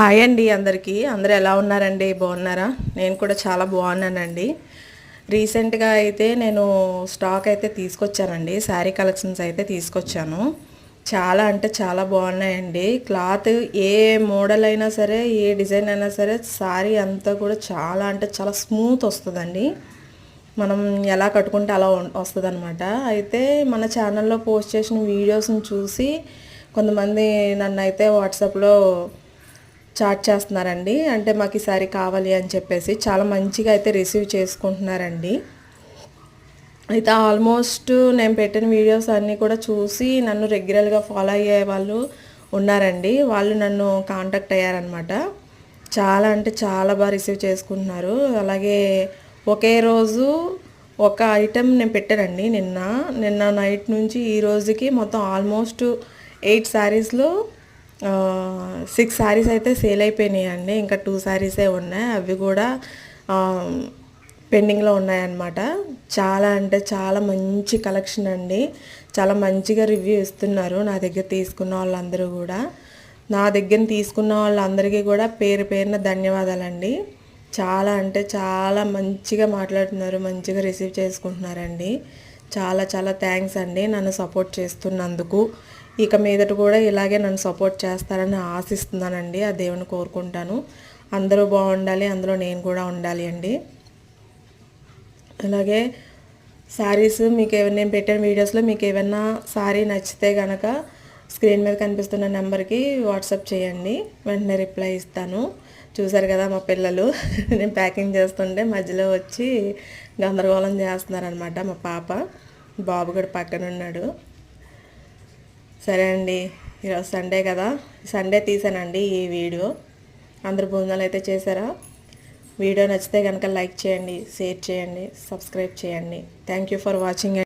Hi అండి అందరికీ. అందరూ ఎలా ఉన్నారండి? బాగున్నారా? నేను కూడా చాలా బాగున్నానండి. రీసెంట్గా అయితే నేను స్టాక్ అయితే తీసుకొచ్చానండి. శారీ కలెక్షన్స్ అయితే తీసుకొచ్చాను. చాలా అంటే చాలా బాగున్నాయండి. క్లాత్ ఏ మోడల్ అయినా సరే, ఏ డిజైన్ అయినా సరే, శారీ అంతా కూడా చాలా అంటే చాలా స్మూత్ వస్తుందండి. మనం ఎలా కట్టుకుంటే అలా వస్తుంది అనమాట. అయితే మన ఛానల్లో పోస్ట్ చేసిన వీడియోస్ని చూసి కొంతమంది నన్ను అయితే వాట్సాప్లో చాట్ చేస్తున్నారండి. అంటే మాకు ఈ సారీ కావాలి అని చెప్పేసి చాలా మంచిగా అయితే రిసీవ్ చేసుకుంటున్నారండి. అయితే ఆల్మోస్ట్ నేను పెట్టిన వీడియోస్ అన్నీ కూడా చూసి నన్ను రెగ్యులర్గా ఫాలో అయ్యే వాళ్ళు ఉన్నారండి. వాళ్ళు నన్ను కాంటాక్ట్ అయ్యారనమాట. చాలా అంటే చాలా బాగా రిసీవ్ చేసుకుంటున్నారు. అలాగే ఒకే రోజు ఒక ఐటెం నేను పెట్టానండి. నిన్న నైట్ నుంచి ఈ రోజుకి మొత్తం ఆల్మోస్ట్ 8 శారీస్లో 6 శారీస్ అయితే సేల్ అయిపోయినాయండి. ఇంకా 2 శారీసే ఉన్నాయి. అవి కూడా పెండింగ్లో ఉన్నాయన్నమాట. చాలా అంటే చాలా మంచి కలెక్షన్ అండి. చాలా మంచిగా రివ్యూ ఇస్తున్నారు నా దగ్గర తీసుకున్న వాళ్ళందరూ కూడా. నా దగ్గర తీసుకున్న వాళ్ళందరికీ కూడా పేరు పేరున ధన్యవాదాలండి. చాలా అంటే చాలా మంచిగా మాట్లాడుతున్నారు, మంచిగా రిసీవ్ చేసుకుంటున్నారండి. చాలా చాలా థ్యాంక్స్ అండి నన్ను సపోర్ట్ చేస్తున్నందుకు. ఇక మీదట కూడా ఇలాగే నన్ను సపోర్ట్ చేస్తారని ఆశిస్తున్నానండి. ఆ దేవుని కోరుకుంటాను. అందరూ బాగుండాలి, అందులో నేను కూడా ఉండాలి అండి. అలాగే శారీస్ నేను పెట్టిన వీడియోస్లో మీకు ఏమైనా శారీ నచ్చితే కనుక స్క్రీన్ మీద కనిపిస్తున్న నెంబర్కి వాట్సాప్ చేయండి, వెంటనే రిప్లై ఇస్తాను. చూసారు కదా మా పిల్లలు నేను ప్యాకింగ్ చేస్తుంటే మధ్యలో వచ్చి గందరగోళం చేస్తున్నారనమాట. మా పాప, బాబు కూడా పక్కన ఉన్నాడు. సరే అండి, ఈరోజు సండే కదా, సండే తీసానండి ఈ వీడియో. అందరు భోజనాలు అయితే చేశారా? వీడియో నచ్చితే కనుక లైక్ చేయండి, షేర్ చేయండి, సబ్స్క్రైబ్ చేయండి. Thank you for watching.